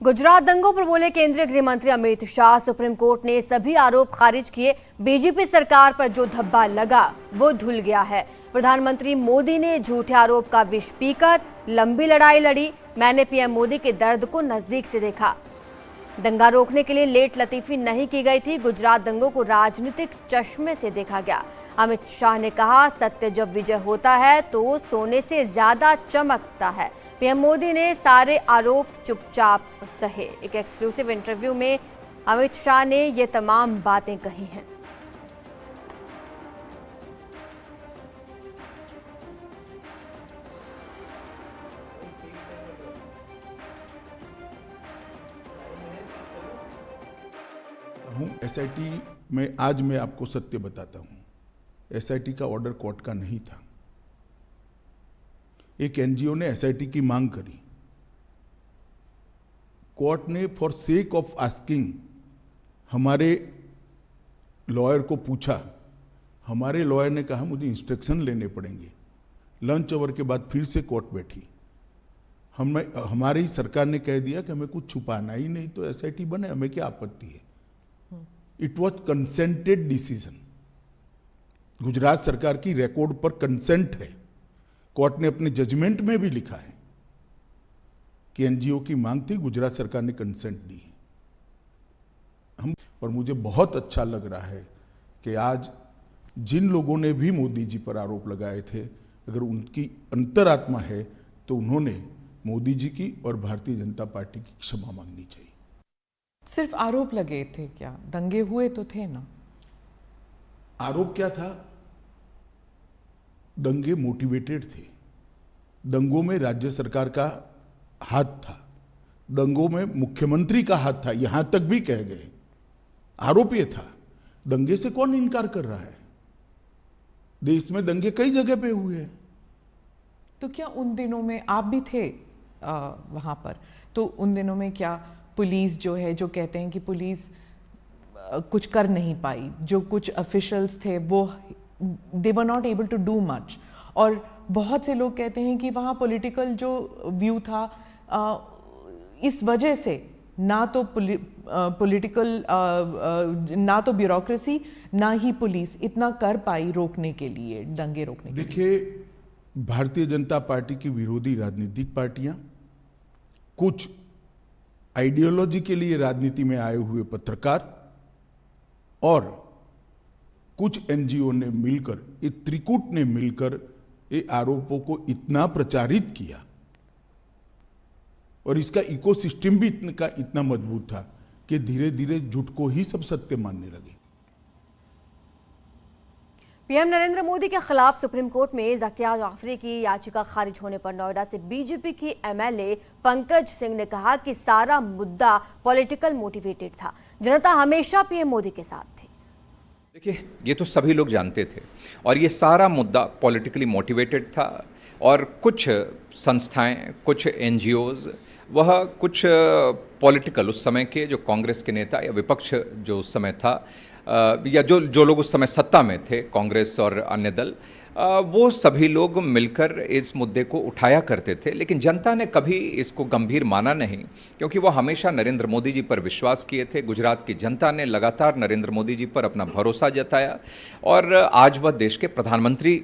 गुजरात दंगों पर बोले केंद्रीय गृह मंत्री अमित शाह। सुप्रीम कोर्ट ने सभी आरोप खारिज किए। बीजेपी सरकार पर जो धब्बा लगा वो धुल गया है। प्रधानमंत्री मोदी ने झूठे आरोप का विष पीकर लंबी लड़ाई लड़ी। मैंने पीएम मोदी के दर्द को नजदीक से देखा। दंगा रोकने के लिए लेट लतीफी नहीं की गई थी। गुजरात दंगों को राजनीतिक चश्मे से देखा गया। अमित शाह ने कहा, सत्य जब विजय होता है तो सोने से ज्यादा चमकता है। पीएम मोदी ने सारे आरोप चुपचाप सहे। एक एक्सक्लूसिव इंटरव्यू में अमित शाह ने ये तमाम बातें कही हैं। एसआईटी में आज मैं आपको सत्य बताता हूं, एसआईटी का ऑर्डर कोर्ट का नहीं था। एक एनजीओ ने एसआईटी की मांग करी। कोर्ट ने फॉर सेक ऑफ आस्किंग हमारे लॉयर को पूछा। हमारे लॉयर ने कहा मुझे इंस्ट्रक्शन लेने पड़ेंगे। लंच आवर के बाद फिर से कोर्ट बैठी। हमारी सरकार ने कह दिया कि हमें कुछ छुपाना ही नहीं, तो एसआईटी बने, हमें क्या आपत्ति है। It was consented decision. Gujarat सरकार की रिकॉर्ड पर कंसेंट है। कोर्ट ने अपने जजमेंट में भी लिखा है कि एनजीओ की मांग थी, गुजरात सरकार ने कंसेंट दी है। और मुझे बहुत अच्छा लग रहा है कि आज जिन लोगों ने भी मोदी जी पर आरोप लगाए थे, अगर उनकी अंतरात्मा है तो उन्होंने मोदी जी की और भारतीय जनता पार्टी की क्षमा मांगनी चाहिए। सिर्फ आरोप लगे थे क्या? दंगे हुए तो थे ना? आरोप क्या था? दंगे मोटिवेटेड थे। दंगों में राज्य सरकार का हाथ था, दंगों में मुख्यमंत्री का हाथ था, यहां तक भी कह गए। आरोप यह था। दंगे से कौन इनकार कर रहा है? देश में दंगे कई जगह पे हुए हैं। तो क्या उन दिनों में आप भी थे वहां पर? तो उन दिनों में क्या पुलिस जो है, जो कहते हैं कि पुलिस कुछ कर नहीं पाई, जो कुछ ऑफिशियल्स थे वो they were not able to do much, और बहुत से लोग कहते हैं कि वहाँ पॉलिटिकल जो व्यू था, इस वजह से ना तो पॉलिटिकल ना तो ब्यूरोक्रेसी ना ही पुलिस इतना कर पाई रोकने के लिए, दंगे रोकने के लिए। देखिए, भारतीय जनता पार्टी की विरोधी राजनीतिक पार्टियां, कुछ आइडियोलॉजी के लिए राजनीति में आए हुए पत्रकार और कुछ एनजीओ ने मिलकर, एक त्रिकूट ने मिलकर ये आरोपों को इतना प्रचारित किया और इसका इकोसिस्टम भी इतना मजबूत था कि धीरे धीरे झूठ को ही सब सत्य मानने लगे। पीएम नरेंद्र मोदी के खिलाफ सुप्रीम कोर्ट में ज़किया जाफरी की याचिका खारिज होने पर नोएडा से बीजेपी की एमएलए पंकज सिंह ने कहा कि सारा मुद्दा पॉलिटिकल मोटिवेटेड था। जनता हमेशा पीएम मोदी के साथ थी। देखिए, ये तो सभी लोग जानते थे और ये सारा मुद्दा पॉलिटिकली मोटिवेटेड था। और कुछ संस्थाएं, कुछ एनजीओज, वह कुछ पॉलिटिकल, उस समय के जो कांग्रेस के नेता या विपक्ष जो उस समय था, या जो लोग उस समय सत्ता में थे, कांग्रेस और अन्य दल, वो सभी लोग मिलकर इस मुद्दे को उठाया करते थे। लेकिन जनता ने कभी इसको गंभीर माना नहीं, क्योंकि वो हमेशा नरेंद्र मोदी जी पर विश्वास किए थे। गुजरात की जनता ने लगातार नरेंद्र मोदी जी पर अपना भरोसा जताया और आज वह देश के प्रधानमंत्री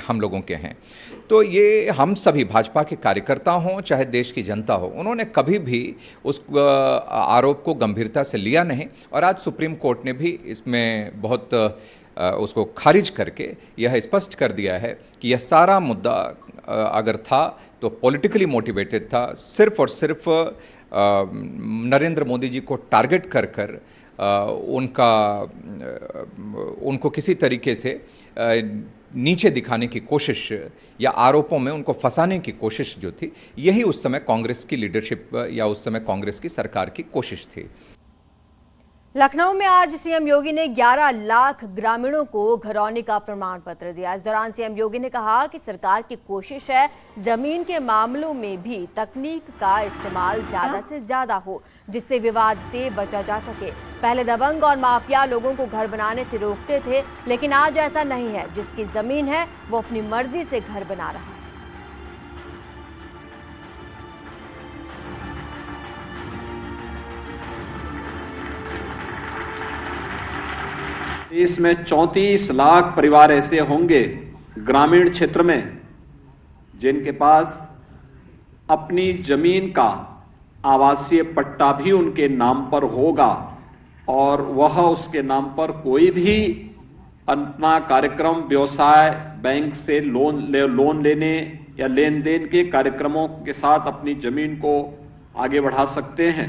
हम लोगों के हैं। तो ये हम सभी भाजपा के कार्यकर्ता हों चाहे देश की जनता हो, उन्होंने कभी भी उस आरोप को गंभीरता से लिया नहीं। और आज सुप्रीम कोर्ट ने भी इसमें बहुत उसको खारिज करके यह स्पष्ट कर दिया है कि यह सारा मुद्दा अगर था तो पॉलिटिकली मोटिवेटेड था। सिर्फ और सिर्फ नरेंद्र मोदी जी को टारगेट कर उनको किसी तरीके से नीचे दिखाने की कोशिश या आरोपों में उनको फंसाने की कोशिश जो थी, यही उस समय कांग्रेस की लीडरशिप या उस समय कांग्रेस की सरकार की कोशिश थी। लखनऊ में आज सीएम योगी ने 11 लाख ग्रामीणों को घरौनी का प्रमाण पत्र दिया। इस दौरान सीएम योगी ने कहा कि सरकार की कोशिश है जमीन के मामलों में भी तकनीक का इस्तेमाल ज्यादा से ज्यादा हो, जिससे विवाद से बचा जा सके। पहले दबंग और माफिया लोगों को घर बनाने से रोकते थे, लेकिन आज ऐसा नहीं है। जिसकी जमीन है वो अपनी मर्जी से घर बना रहा है। देश में 34 लाख परिवार ऐसे होंगे ग्रामीण क्षेत्र में जिनके पास अपनी जमीन का आवासीय पट्टा भी उनके नाम पर होगा और वह उसके नाम पर कोई भी अपना कार्यक्रम, व्यवसाय, बैंक से लोन लेने या लेन देन के कार्यक्रमों के साथ अपनी जमीन को आगे बढ़ा सकते हैं।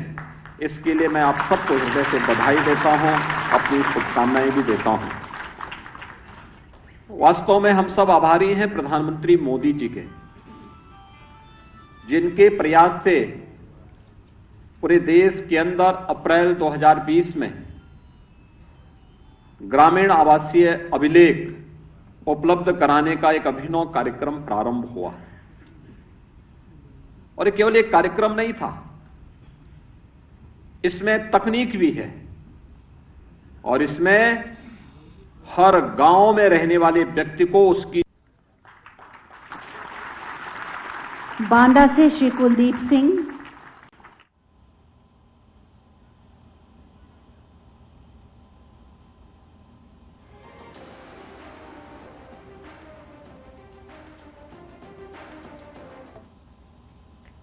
इसके लिए मैं आप सबको हृदय से बधाई देता हूं, अपनी शुभकामनाएं भी देता हूं। वास्तव में हम सब आभारी हैं प्रधानमंत्री मोदी जी के, जिनके प्रयास से पूरे देश के अंदर अप्रैल 2020 में ग्रामीण आवासीय अभिलेख उपलब्ध कराने का एक अभिनव कार्यक्रम प्रारंभ हुआ और ये केवल एक कार्यक्रम नहीं था, इसमें तकनीक भी है और इसमें हर गांव में रहने वाले व्यक्ति को उसकी। बांदा से श्री कुलदीप सिंह।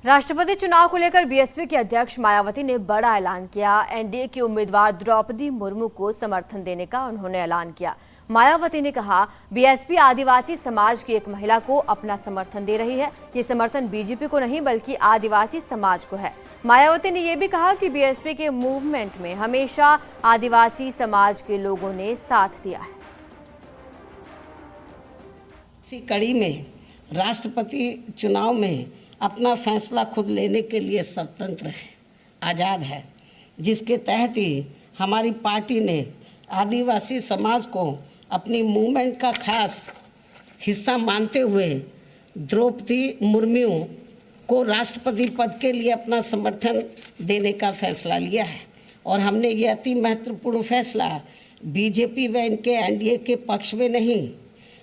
राष्ट्रपति चुनाव को लेकर बीएसपी के अध्यक्ष मायावती ने बड़ा ऐलान किया। एनडीए की उम्मीदवार द्रौपदी मुर्मू को समर्थन देने का उन्होंने ऐलान किया। मायावती ने कहा, बीएसपी आदिवासी समाज की एक महिला को अपना समर्थन दे रही है। ये समर्थन बीजेपी को नहीं बल्कि आदिवासी समाज को है। मायावती ने यह भी कहा कि बीएसपी के मूवमेंट में हमेशा आदिवासी समाज के लोगों ने साथ दिया है। इसी कड़ी में राष्ट्रपति चुनाव में अपना फैसला खुद लेने के लिए स्वतंत्र है, आज़ाद है, जिसके तहत ही हमारी पार्टी ने आदिवासी समाज को अपनी मूवमेंट का खास हिस्सा मानते हुए द्रौपदी मुर्मू को राष्ट्रपति पद के लिए अपना समर्थन देने का फैसला लिया है। और हमने ये अति महत्वपूर्ण फैसला बीजेपी व इनके एनडीए के पक्ष में नहीं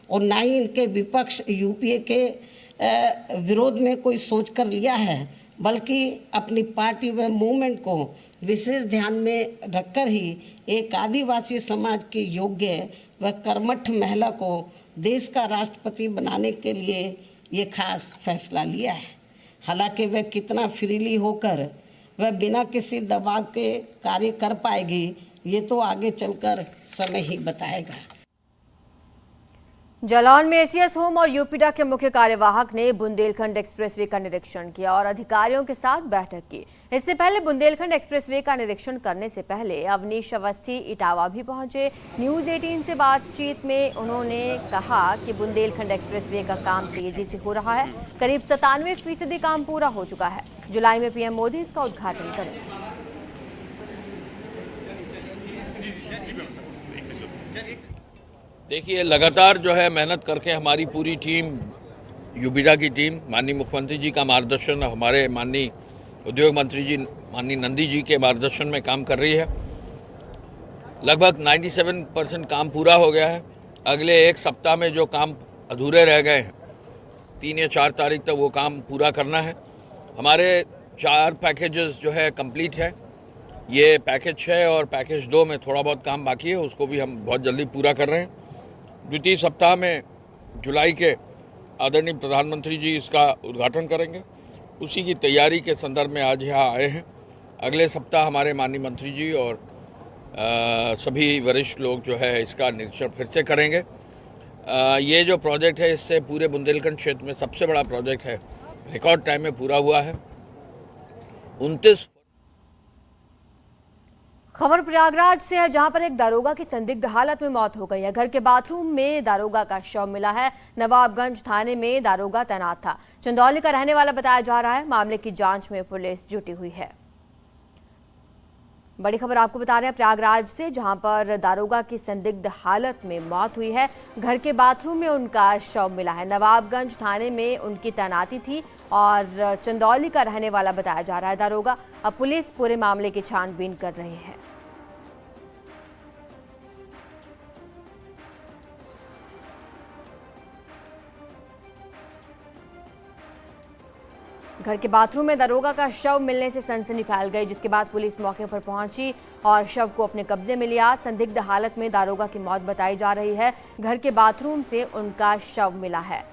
और ना ही इनके विपक्ष यूपीए के विरोध में कोई सोच कर लिया है, बल्कि अपनी पार्टी व मूवमेंट को विशेष ध्यान में रखकर ही एक आदिवासी समाज की योग्य व कर्मठ महिला को देश का राष्ट्रपति बनाने के लिए ये खास फैसला लिया है। हालांकि वह कितना फ्रीली होकर वह बिना किसी दबाव के कार्य कर पाएगी, ये तो आगे चलकर समय ही बताएगा। जालौन में एसीएस होम और यूपीडा के मुख्य कार्यवाहक ने बुंदेलखंड एक्सप्रेसवे का निरीक्षण किया और अधिकारियों के साथ बैठक की। इससे पहले बुंदेलखंड एक्सप्रेसवे का निरीक्षण करने से पहले अवनीश अवस्थी इटावा भी पहुंचे। न्यूज 18 से बातचीत में उन्होंने कहा कि बुंदेलखंड एक्सप्रेसवे का काम तेजी से हो रहा है। करीब 97% काम पूरा हो चुका है। जुलाई में पीएम मोदी इसका उद्घाटन करेंगे। देखिए, लगातार जो है मेहनत करके हमारी पूरी टीम, यूपीडा की टीम, माननीय मुख्यमंत्री जी का मार्गदर्शन, हमारे माननीय उद्योग मंत्री जी माननीय नंदी जी के मार्गदर्शन में काम कर रही है। लगभग 97% काम पूरा हो गया है। अगले एक सप्ताह में जो काम अधूरे रह गए हैं, 3 या 4 तारीख तक वो काम पूरा करना है। हमारे 4 पैकेजेस जो है कंप्लीट है। ये पैकेज 6 और पैकेज 2 में थोड़ा बहुत काम बाकी है, उसको भी हम बहुत जल्दी पूरा कर रहे हैं। द्वितीय सप्ताह में जुलाई के आदरणीय प्रधानमंत्री जी इसका उद्घाटन करेंगे। उसी की तैयारी के संदर्भ में आज यहाँ आए हैं। अगले सप्ताह हमारे माननीय मंत्री जी और सभी वरिष्ठ लोग जो है इसका निरीक्षण फिर से करेंगे। ये जो प्रोजेक्ट है, इससे पूरे बुंदेलखंड क्षेत्र में सबसे बड़ा प्रोजेक्ट है, रिकॉर्ड टाइम में पूरा हुआ है। 29 खबर प्रयागराज से है, जहां पर एक दारोगा की संदिग्ध हालत में मौत हो गई है। घर के बाथरूम में दारोगा का शव मिला है। नवाबगंज थाने में दारोगा तैनात था। चंदौली का रहने वाला बताया जा रहा है। मामले की जांच में पुलिस जुटी हुई है। बड़ी खबर आपको बता रहे हैं प्रयागराज से, जहां पर दारोगा की संदिग्ध हालत में मौत हुई है। घर के बाथरूम में उनका शव मिला है। नवाबगंज थाने में उनकी तैनाती थी और चंदौली का रहने वाला बताया जा रहा है दारोगा। अब पुलिस पूरे मामले की छानबीन कर रही है। घर के बाथरूम में दरोगा का शव मिलने से सनसनी फैल गई, जिसके बाद पुलिस मौके पर पहुंची और शव को अपने कब्जे में लिया। संदिग्ध हालत में दारोगा की मौत बताई जा रही है। घर के बाथरूम से उनका शव मिला है।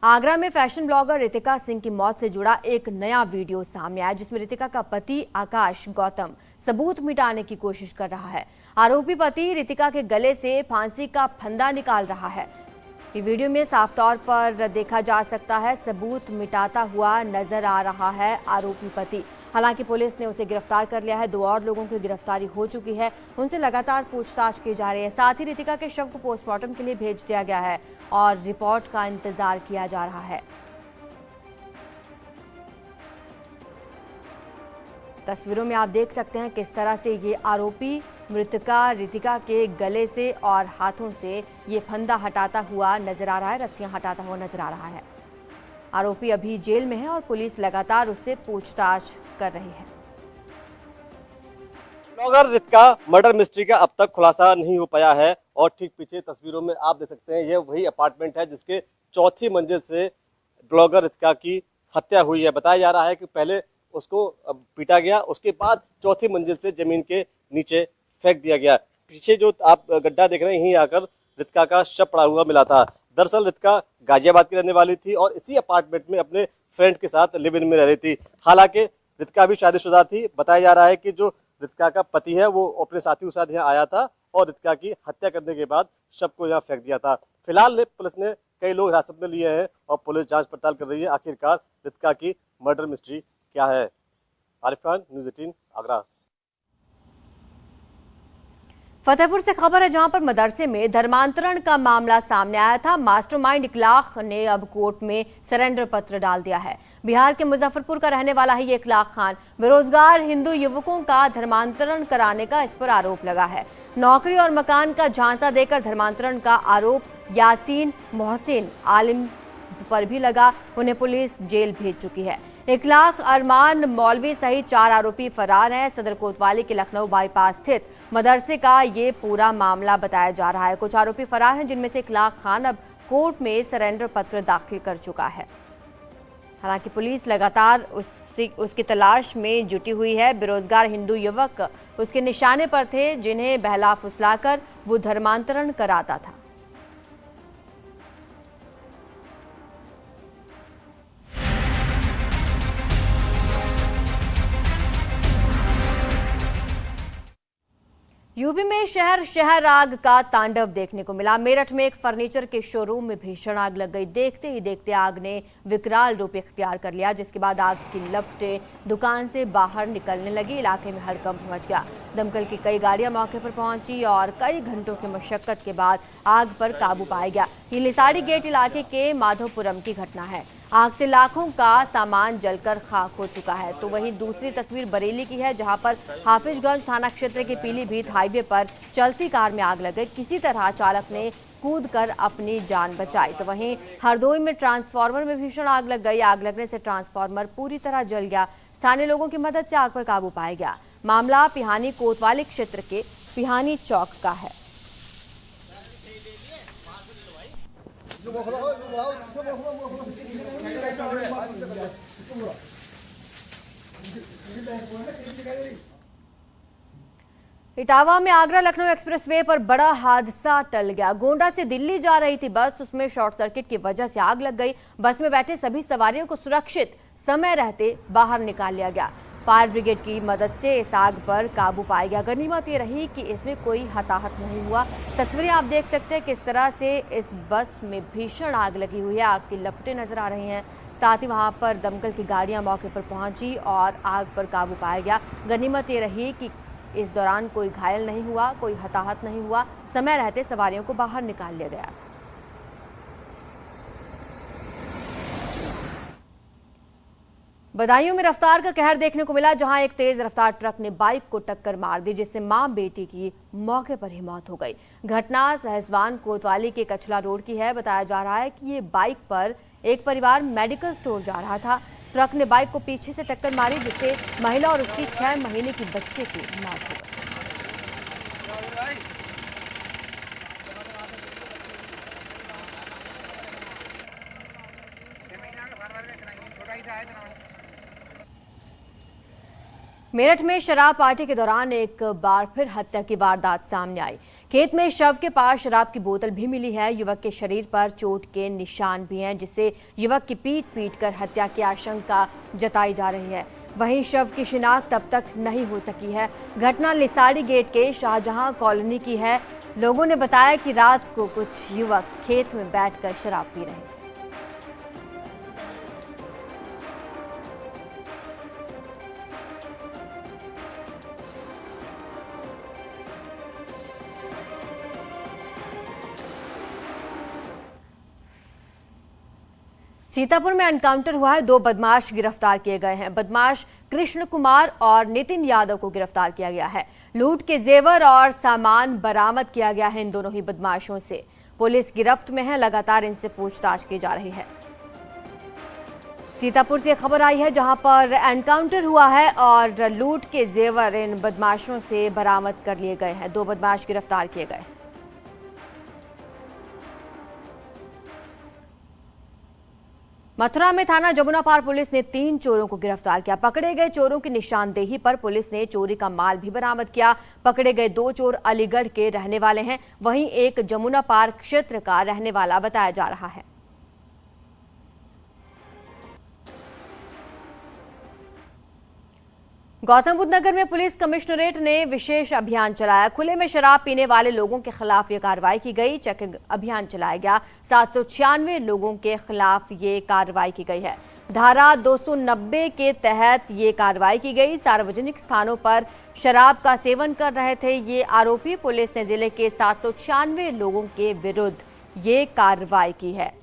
आगरा में फैशन ब्लॉगर रितिका सिंह की मौत से जुड़ा एक नया वीडियो सामने आया, जिसमें रितिका का पति आकाश गौतम सबूत मिटाने की कोशिश कर रहा है। आरोपी पति रितिका के गले से फांसी का फंदा निकाल रहा है। ये वीडियो में साफ तौर पर देखा जा सकता है सबूत मिटाता हुआ नजर आ रहा है आरोपी पति। हालांकि पुलिस ने उसे गिरफ्तार कर लिया है। 2 और लोगों की गिरफ्तारी हो चुकी है, उनसे लगातार पूछताछ की जा रही है। साथ ही रितिका के शव को पोस्टमार्टम के लिए भेज दिया गया है और रिपोर्ट का इंतजार किया जा रहा है। तस्वीरों में आप देख सकते हैं किस तरह से ये आरोपी मृतका रितिका के गले से और हाथों से ये फंदा हटाता हुआ नजर आ रहा है, रस्सियां हटाता हुआ नजर आ रहा है। आरोपी अभी जेल में है और पुलिस लगातार उससे पूछताछ कर रही है। ब्लॉगर रितिका मर्डर मिस्ट्री का अब तक खुलासा नहीं हो पाया है और ठीक पीछे तस्वीरों में आप देख सकते हैं ये वही अपार्टमेंट है जिसके 4थी मंजिल से ब्लॉगर रितिका की हत्या हुई है। बताया जा रहा है कि पहले उसको पीटा गया, उसके बाद 4थी मंजिल से जमीन के नीचे फेंक दिया गया। पीछे जो आप गड्ढा देख रहे हैं यहीं आकर रितिका का शव पड़ा हुआ मिला था। दरअसल रितिका गाजियाबाद की रहने वाली थी और इसी अपार्टमेंट में अपने फ्रेंड के साथ लिव इन में रह रही थी। हालांकि रितिका भी शादीशुदा थी। बताया जा रहा है कि जो रितिका का पति है वो अपने साथियों के साथ यहाँ आया था और रितिका की हत्या करने के बाद शव को यहाँ फेंक दिया था। फिलहाल पुलिस ने कई लोग हिरासत में लिए हैं और पुलिस जांच पड़ताल कर रही है आखिरकार रितिका की मर्डर मिस्ट्री क्या है। आरिफ खान, न्यूज़ 18 आगरा। फतेहपुर से खबर है, जहां पर मदरसे में धर्मांतरण का मामला सामने आया था। मास्टरमाइंड इखलाक ने अब कोर्ट में सरेंडर पत्र डाल दिया है। बिहार के मुजफ्फरपुर का रहने वाला है ये इखलाक खान। बेरोजगार हिंदू युवकों का धर्मांतरण कराने का इस पर आरोप लगा है। नौकरी और मकान का झांसा देकर धर्मांतरण का आरोप यासीन मोहसिन आलिम पर भी लगा। उन्हें पुलिस जेल भेज चुकी है। इखलाक अरमान मौलवी सहित 4 आरोपी फरार हैं। सदर कोतवाली के लखनऊ बाईपास स्थित मदरसे का ये पूरा मामला बताया जा रहा है। कुछ आरोपी फरार हैं, जिनमें से इखलाक खान अब कोर्ट में सरेंडर पत्र दाखिल कर चुका है। हालांकि पुलिस लगातार उसकी तलाश में जुटी हुई है। बेरोजगार हिंदू युवक उसके निशाने पर थे, जिन्हें बहला फुसलाकर वो धर्मांतरण कराता था। यूपी में शहर शहर आग का तांडव देखने को मिला। मेरठ में एक फर्नीचर के शोरूम में भीषण आग लग गई। देखते ही देखते आग ने विकराल रूप इख्तियार कर लिया, जिसके बाद आग की लपटें दुकान से बाहर निकलने लगी। इलाके में हड़कंप मच गया। दमकल की कई गाड़ियां मौके पर पहुंची और कई घंटों की मशक्कत के बाद आग पर काबू पाया गया। ये लिसाड़ी गेट इलाके के माधोपुरम की घटना है। आग से लाखों का सामान जलकर खाक हो चुका है। तो वहीं दूसरी तस्वीर बरेली की है, जहां पर हाफिजगंज थाना क्षेत्र के पीलीभीत हाईवे पर चलती कार में आग लग गई। किसी तरह चालक ने कूदकर अपनी जान बचाई। तो वहीं हरदोई में ट्रांसफार्मर में भीषण आग लग गई। आग लगने से ट्रांसफार्मर पूरी तरह जल गया। स्थानीय लोगों की मदद से आग पर काबू पाया गया। मामला पिहानी कोतवाली क्षेत्र के पिहानी चौक का है। इटावा में आगरा लखनऊ एक्सप्रेसवे पर बड़ा हादसा टल गया। गोंडा से दिल्ली जा रही थी बस, उसमें शॉर्ट सर्किट की वजह से आग लग गई। बस में बैठे सभी सवारियों को सुरक्षित समय रहते बाहर निकाल लिया गया। फायर ब्रिगेड की मदद से इस आग पर काबू पाया गया। गनीमत ये रही कि इसमें कोई हताहत नहीं हुआ। तस्वीरें आप देख सकते हैं किस तरह से इस बस में भीषण आग लगी हुई है। आग की लपटें नजर आ रही हैं। साथ ही वहां पर दमकल की गाड़ियां मौके पर पहुंची और आग पर काबू पाया गया। गनीमत ये रही कि इस दौरान कोई घायल नहीं हुआ, कोई हताहत नहीं हुआ। समय रहते सवारियों को बाहर निकाल लिया गया था। बदायूं में रफ्तार का कहर देखने को मिला, जहां एक तेज रफ्तार ट्रक ने बाइक को टक्कर मार दी, जिससे मां बेटी की मौके पर ही मौत हो गई। घटना सहसवान कोतवाली के कचला रोड की है। बताया जा रहा है कि ये बाइक पर एक परिवार मेडिकल स्टोर जा रहा था। ट्रक ने बाइक को पीछे से टक्कर मारी, जिससे महिला और उसकी 6 महीने की बच्चे की मौत हो गई। मेरठ में शराब पार्टी के दौरान एक बार फिर हत्या की वारदात सामने आई। खेत में शव के पास शराब की बोतल भी मिली है। युवक के शरीर पर चोट के निशान भी हैं, जिससे युवक की पीट कर हत्या की आशंका जताई जा रही है। वहीं शव की शिनाख्त अब तक नहीं हो सकी है। घटना लिसाड़ी गेट के शाहजहां कॉलोनी की है। लोगों ने बताया कि रात को कुछ युवक खेत में बैठकर शराब पी रहे थे। सीतापुर में एनकाउंटर हुआ है। 2 बदमाश गिरफ्तार किए गए हैं। बदमाश कृष्ण कुमार और नितिन यादव को गिरफ्तार किया गया है। लूट के जेवर और सामान बरामद किया गया है इन दोनों ही बदमाशों से। पुलिस गिरफ्त में है, लगातार इनसे पूछताछ की जा रही है। सीतापुर से खबर आई है जहां पर एनकाउंटर हुआ है और लूट के जेवर इन बदमाशों से बरामद कर लिए गए हैं। 2 बदमाश गिरफ्तार किए गए। मथुरा में थाना जमुनापार पुलिस ने 3 चोरों को गिरफ्तार किया। पकड़े गए चोरों की निशानदेही पर पुलिस ने चोरी का माल भी बरामद किया। पकड़े गए 2 चोर अलीगढ़ के रहने वाले हैं, वहीं एक जमुनापार क्षेत्र का रहने वाला बताया जा रहा है। गौतम बुद्ध नगर में पुलिस कमिश्नरेट ने विशेष अभियान चलाया। खुले में शराब पीने वाले लोगों के खिलाफ ये कार्रवाई की गई। चेकिंग अभियान चलाया गया। 796 लोगों के खिलाफ ये कार्रवाई की गई है। धारा 290 के तहत ये कार्रवाई की गई। सार्वजनिक स्थानों पर शराब का सेवन कर रहे थे ये आरोपी। पुलिस ने जिले के 796 लोगों के विरुद्ध ये कार्रवाई की है।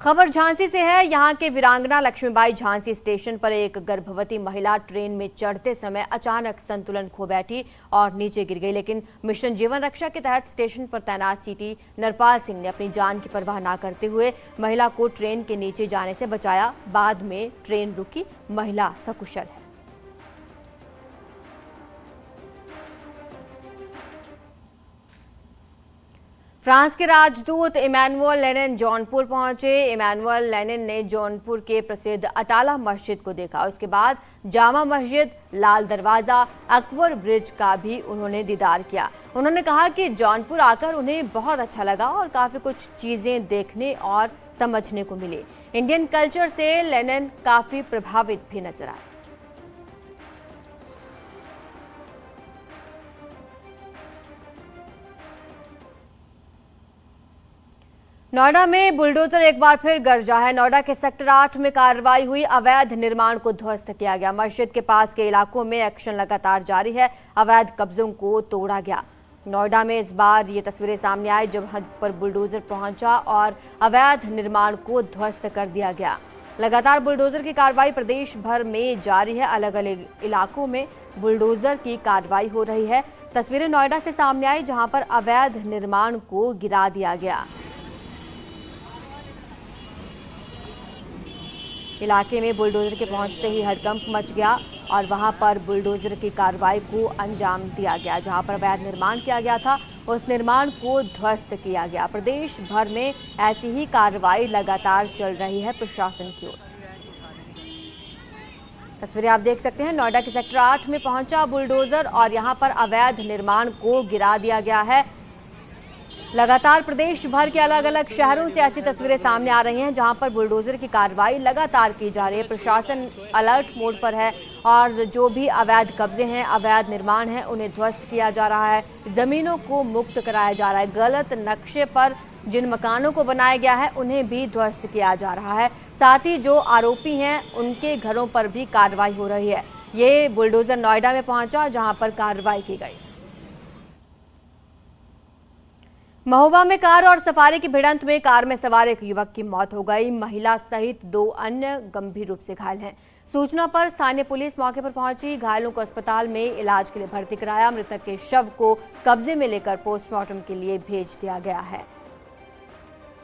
खबर झांसी से है। यहां के वीरांगना लक्ष्मीबाई झांसी स्टेशन पर एक गर्भवती महिला ट्रेन में चढ़ते समय अचानक संतुलन खो बैठी और नीचे गिर गई, लेकिन मिशन जीवन रक्षा के तहत स्टेशन पर तैनात सीटी नरपाल सिंह ने अपनी जान की परवाह न करते हुए महिला को ट्रेन के नीचे जाने से बचाया। बाद में ट्रेन रुकी, महिला सकुशल है। फ्रांस के राजदूत इमैनुअल लेनिन जौनपुर पहुंचे। इमैनुअल लेनिन ने जौनपुर के प्रसिद्ध अटाला मस्जिद को देखा। उसके बाद जामा मस्जिद, लाल दरवाजा, अकबर ब्रिज का भी उन्होंने दीदार किया। उन्होंने कहा कि जौनपुर आकर उन्हें बहुत अच्छा लगा और काफी कुछ चीजें देखने और समझने को मिली। इंडियन कल्चर से लेनिन काफी प्रभावित भी नजर आए। नोएडा में बुलडोजर एक बार फिर गरजा है। नोएडा के सेक्टर 8 में कार्रवाई हुई। अवैध निर्माण को ध्वस्त किया गया। मस्जिद के पास के इलाकों में एक्शन लगातार जारी है। अवैध कब्जों को तोड़ा गया। नोएडा में इस बार ये तस्वीरें सामने आई जब हद पर बुलडोजर पहुंचा और अवैध निर्माण को ध्वस्त कर दिया गया। लगातार बुलडोजर की कार्रवाई प्रदेश भर में जारी है। अलग अलग इलाकों में बुलडोजर की कार्रवाई हो रही है। तस्वीरें नोएडा से सामने आई जहां पर अवैध निर्माण को गिरा दिया गया। इलाके में बुलडोजर के पहुंचते ही हड़कंप मच गया और वहां पर बुलडोजर की कार्रवाई को अंजाम दिया गया। जहां पर अवैध निर्माण किया गया था उस निर्माण को ध्वस्त किया गया। प्रदेश भर में ऐसी ही कार्रवाई लगातार चल रही है प्रशासन की ओर से। तस्वीरें आप देख सकते हैं। नोएडा के सेक्टर 8 में पहुंचा बुलडोजर और यहां पर अवैध निर्माण को गिरा दिया गया है। लगातार प्रदेश भर के अलग अलग शहरों से ऐसी तस्वीरें सामने आ रही हैं जहां पर बुलडोजर की कार्रवाई लगातार की जा रही है। प्रशासन अलर्ट मोड पर है और जो भी अवैध कब्जे हैं, अवैध निर्माण है, उन्हें ध्वस्त किया जा रहा है। जमीनों को मुक्त कराया जा रहा है। गलत नक्शे पर जिन मकानों को बनाया गया है उन्हें भी ध्वस्त किया जा रहा है। साथ ही जो आरोपी हैं उनके घरों पर भी कार्रवाई हो रही है। ये बुलडोजर नोएडा में पहुंचा जहां पर कार्रवाई की गई। महोबा में कार और सफारी की भिड़ंत में कार में सवार एक युवक की मौत हो गई। महिला सहित 2 अन्य गंभीर रूप से घायल हैं। सूचना पर स्थानीय पुलिस मौके पर पहुंची। घायलों को अस्पताल में इलाज के लिए भर्ती कराया। मृतक के शव को कब्जे में लेकर पोस्टमार्टम के लिए भेज दिया गया है।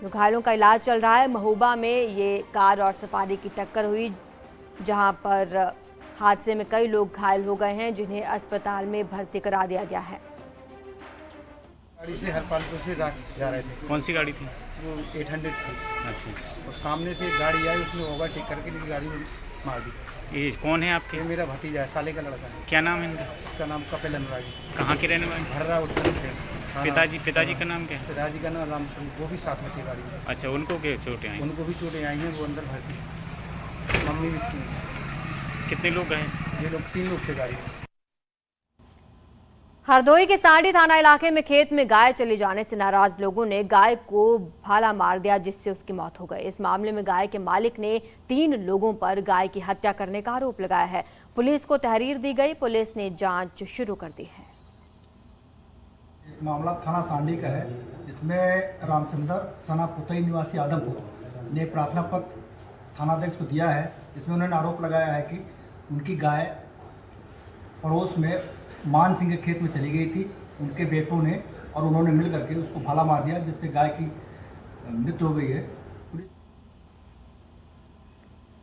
घायलों का इलाज चल रहा है। महोबा में ये कार और सफारी की टक्कर हुई जहां पर हादसे में कई लोग घायल हो गए हैं जिन्हें अस्पताल में भर्ती करा दिया गया है। गाड़ी से हरपालपुर से जा रहे थे। कौन सी गाड़ी थी? वो 800 थी। अच्छा। तो सामने से एक गाड़ी आई, उसने ओवरटेक करके मेरी गाड़ी में मार दी। ये कौन है आपके? ये मेरा भतीजा है, साले का लड़का है। क्या नाम है इनका? उसका नाम कपिल अनुरागी। कहाँ के रहने वाले? भर्रा उत्तर। पिताजी का नाम क्या है? पिताजी का नाम रामचंद्र, वो भी साथ में थे गाड़ी में। अच्छा, उनको क्या चोटें आई? उनको भी चोटें आई हैं, वो अंदर भर्ती है। मम्मी भी थी। कितने लोग गए? ये लोग 3 लोग थे गाड़ी में। हरदोई के सांडी थाना इलाके में खेत में गाय चले जाने से नाराज लोगों ने गाय को भाला मार दिया, जिससे उसकी मौत हो गई। इस मामले में गाय के मालिक ने 3 लोगों पर गाय की हत्या करने का आरोप लगाया है। पुलिस को तहरीर दी गई, पुलिस ने जांच शुरू कर दी है। मामला थाना सांडी का है, जिसमें रामचंद्र सना पुतई निवासी आदमपुर ने प्रार्थना पत्र थानाध्यक्ष को दिया है। इसमें उन्होंने आरोप लगाया है कि उनकी गाय पड़ोस में मान सिंह के खेत में चली गई थी, उनके बेटों ने और उन्होंने मिल करके उसको भाला मार दिया, जिससे गाय की मृत्यु हो गई है।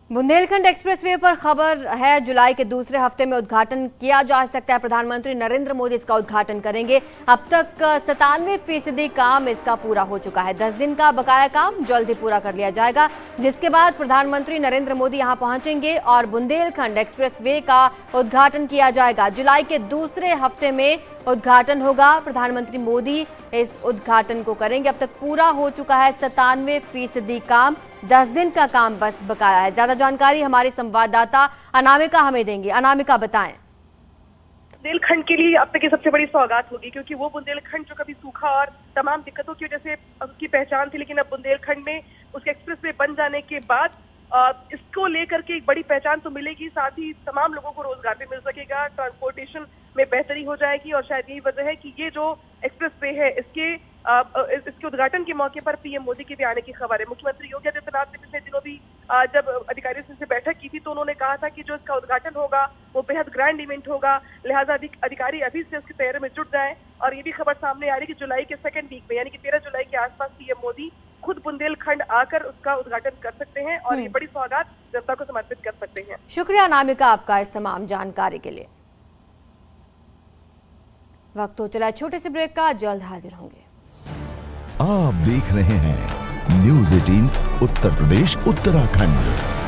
बुंदेलखंड एक्सप्रेसवे पर खबर है, जुलाई के दूसरे हफ्ते में उद्घाटन किया जा सकता है। प्रधानमंत्री नरेंद्र मोदी इसका उद्घाटन करेंगे। अब तक 97% काम इसका पूरा हो चुका है। 10 दिन का बकाया काम जल्द ही पूरा कर लिया जाएगा, जिसके बाद प्रधानमंत्री नरेंद्र मोदी यहां पहुंचेंगे और बुंदेलखंड एक्सप्रेसवे का उद्घाटन किया जाएगा। जुलाई के दूसरे हफ्ते में उद्घाटन होगा। प्रधानमंत्री मोदी इस उद्घाटन को करेंगे। अब तक पूरा हो चुका है 97% काम, 10 दिन का काम बस बकाया है। ज्यादा जानकारी हमारे संवाददाता अनामिका हमें देंगे। अनामिका, बताएं। बुंदेलखंड के लिए अब तक ये सबसे बड़ी सौगात होगी, क्योंकि वो बुंदेलखंड जो कभी सूखा और तमाम दिक्कतों की वजह से उसकी पहचान थी, लेकिन अब बुंदेलखंड में उसके एक्सप्रेसवे बन जाने के बाद इसको लेकर के एक बड़ी पहचान तो मिलेगी, साथ ही तमाम लोगों को रोजगार भी मिल सकेगा, ट्रांसपोर्टेशन में बेहतरी हो जाएगी। और शायद यही वजह है कि ये जो एक्सप्रेसवे है इसके उद्घाटन के मौके पर पीएम मोदी के भी आने की खबर है। मुख्यमंत्री योगी आदित्यनाथ ने पिछले दिनों भी जब अधिकारियों से बैठक की थी तो उन्होंने कहा था कि जो इसका उद्घाटन होगा वो बेहद ग्रैंड इवेंट होगा, लिहाजा अधिकारी अभी से इसकी तैयारी में जुट जाएं। और ये भी खबर सामने आ रही है कि जुलाई के सेकेंड वीक में, यानी कि 13 जुलाई के आसपास पीएम मोदी खुद बुंदेलखंड आकर उसका उद्घाटन कर सकते हैं और ये बड़ी सौगात जनता को समर्पित कर सकते हैं। शुक्रिया अनामिका आपका इस तमाम जानकारी के लिए। वक्त हो चला छोटे से ब्रेक का, जल्द हाजिर होंगे। आप देख रहे हैं न्यूज़ 18 उत्तर प्रदेश उत्तराखंड।